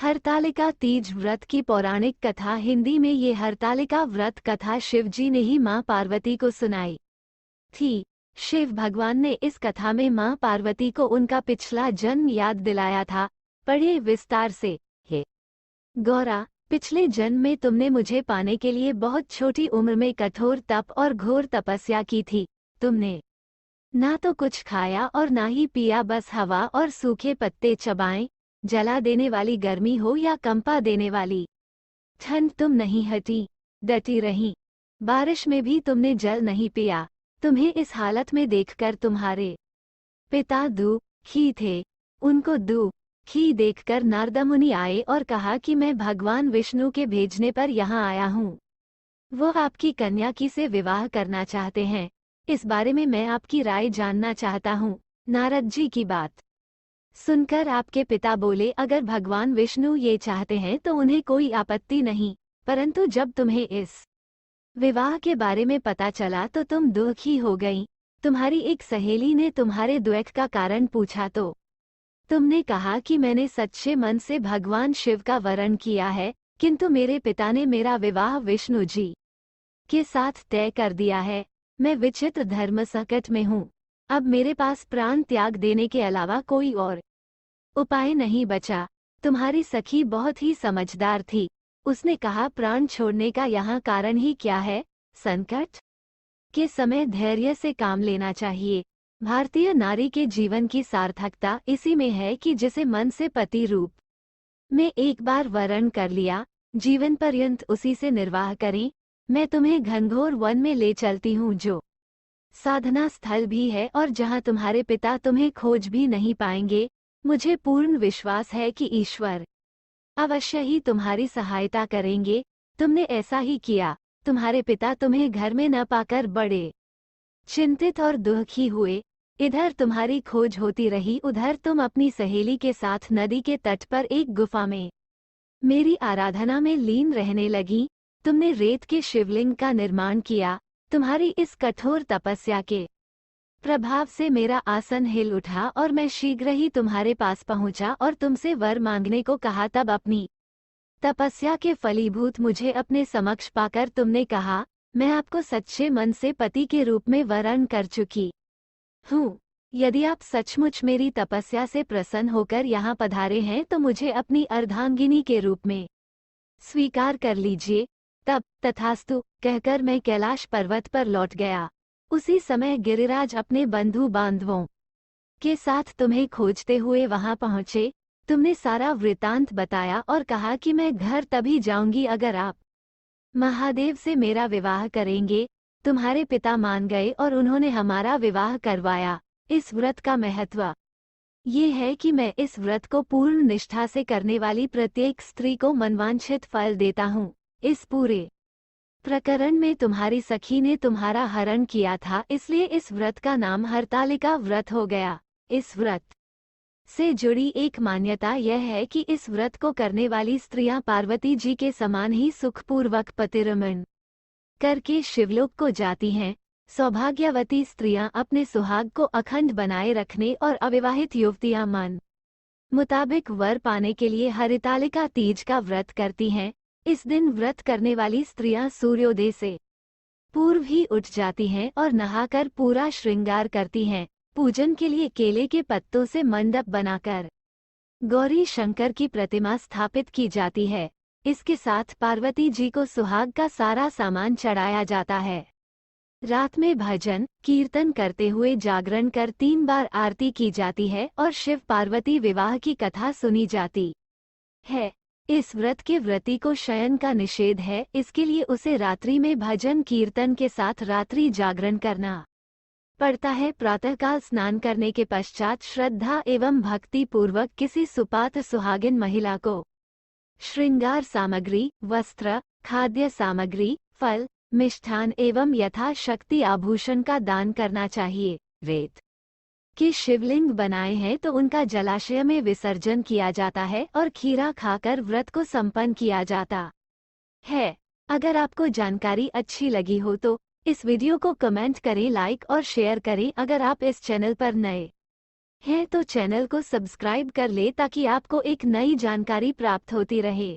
हरतालिका तीज व्रत की पौराणिक कथा। हिंदी में ये हरतालिका व्रत कथा शिवजी ने ही मां पार्वती को सुनाई थी। शिव भगवान ने इस कथा में मां पार्वती को उनका पिछला जन्म याद दिलाया था। पढ़िए विस्तार से। हे गौरा, पिछले जन्म में तुमने मुझे पाने के लिए बहुत छोटी उम्र में कठोर तप और घोर तपस्या की थी। तुमने ना तो कुछ खाया और ना ही पिया, बस हवा और सूखे पत्ते चबाएं। जला देने वाली गर्मी हो या कंपा देने वाली ठंड, तुम नहीं हटी, डटी रही। बारिश में भी तुमने जल नहीं पिया। तुम्हें इस हालत में देखकर तुम्हारे पिता दुखी थे। उनको दुखी देखकर नारद मुनि आए और कहा कि मैं भगवान विष्णु के भेजने पर यहाँ आया हूँ। वो आपकी कन्या की से विवाह करना चाहते हैं। इस बारे में मैं आपकी राय जानना चाहता हूँ। नारद जी की बात सुनकर आपके पिता बोले, अगर भगवान विष्णु ये चाहते हैं तो उन्हें कोई आपत्ति नहीं, परंतु जब तुम्हें इस विवाह के बारे में पता चला तो तुम दुखी हो गई। तुम्हारी एक सहेली ने तुम्हारे द्वेष का कारण पूछा तो तुमने कहा कि मैंने सच्चे मन से भगवान शिव का वरण किया है, किंतु मेरे पिता ने मेरा विवाह विष्णु जी के साथ तय कर दिया है। मैं विचित्र धर्म संकट में हूँ। अब मेरे पास प्राण त्याग देने के अलावा कोई और उपाय नहीं बचा। तुम्हारी सखी बहुत ही समझदार थी। उसने कहा, प्राण छोड़ने का यहाँ कारण ही क्या है? संकट के समय धैर्य से काम लेना चाहिए। भारतीय नारी के जीवन की सार्थकता इसी में है कि जिसे मन से पति रूप में एक बार वरण कर लिया, जीवन पर्यंत उसी से निर्वाह करें। मैं तुम्हें घनघोर वन में ले चलती हूँ, जो साधना स्थल भी है और जहाँ तुम्हारे पिता तुम्हें खोज भी नहीं पाएंगे। मुझे पूर्ण विश्वास है कि ईश्वर अवश्य ही तुम्हारी सहायता करेंगे। तुमने ऐसा ही किया। तुम्हारे पिता तुम्हें घर में न पाकर बड़े चिंतित और दुखी हुए। इधर तुम्हारी खोज होती रही, उधर तुम अपनी सहेली के साथ नदी के तट पर एक गुफा में मेरी आराधना में लीन रहने लगी। तुमने रेत के शिवलिंग का निर्माण किया। तुम्हारी इस कठोर तपस्या के प्रभाव से मेरा आसन हिल उठा और मैं शीघ्र ही तुम्हारे पास पहुंचा और तुमसे वर मांगने को कहा। तब अपनी तपस्या के फलीभूत मुझे अपने समक्ष पाकर तुमने कहा, मैं आपको सच्चे मन से पति के रूप में वरण कर चुकी हूँ। यदि आप सचमुच मेरी तपस्या से प्रसन्न होकर यहाँ पधारे हैं तो मुझे अपनी अर्धांगिनी के रूप में स्वीकार कर लीजिए। तब तथास्तु कहकर मैं कैलाश पर्वत पर लौट गया। उसी समय गिरिराज अपने बंधु बांधवों के साथ तुम्हें खोजते हुए वहां पहुंचे। तुमने सारा वृतांत बताया और कहा कि मैं घर तभी जाऊंगी अगर आप महादेव से मेरा विवाह करेंगे। तुम्हारे पिता मान गए और उन्होंने हमारा विवाह करवाया। इस व्रत का महत्व ये है कि मैं इस व्रत को पूर्ण निष्ठा से करने वाली प्रत्येक स्त्री को मनवांछित फल देता हूँ। इस पूरे प्रकरण में तुम्हारी सखी ने तुम्हारा हरण किया था, इसलिए इस व्रत का नाम हरतालिका व्रत हो गया। इस व्रत से जुड़ी एक मान्यता यह है कि इस व्रत को करने वाली स्त्रियां पार्वती जी के समान ही सुखपूर्वक पतिरमण करके शिवलोक को जाती हैं। सौभाग्यवती स्त्रियां अपने सुहाग को अखंड बनाए रखने और अविवाहित युवतियां मन मुताबिक वर पाने के लिए हरितालिका तीज का व्रत करती हैं। इस दिन व्रत करने वाली स्त्रियां सूर्योदय से पूर्व ही उठ जाती हैं और नहाकर पूरा श्रृंगार करती हैं। पूजन के लिए केले के पत्तों से मंडप बनाकर गौरी शंकर की प्रतिमा स्थापित की जाती है। इसके साथ पार्वती जी को सुहाग का सारा सामान चढ़ाया जाता है। रात में भजन कीर्तन करते हुए जागरण कर 3 बार आरती की जाती है और शिव पार्वती विवाह की कथा सुनी जाती है। इस व्रत के व्रती को शयन का निषेध है, इसके लिए उसे रात्रि में भजन कीर्तन के साथ रात्रि जागरण करना पड़ता है। प्रातःकाल स्नान करने के पश्चात श्रद्धा एवं भक्ति पूर्वक किसी सुपात्र सुहागिन महिला को श्रृंगार सामग्री, वस्त्र, खाद्य सामग्री, फल, मिष्ठान एवं यथाशक्ति आभूषण का दान करना चाहिए। रेत के शिवलिंग बनाए हैं तो उनका जलाशय में विसर्जन किया जाता है और खीरा खाकर व्रत को संपन्न किया जाता है। अगर आपको जानकारी अच्छी लगी हो तो इस वीडियो को कमेंट करें, लाइक और शेयर करें। अगर आप इस चैनल पर नए है तो चैनल को सब्सक्राइब कर ले ताकि आपको एक नई जानकारी प्राप्त होती रहे।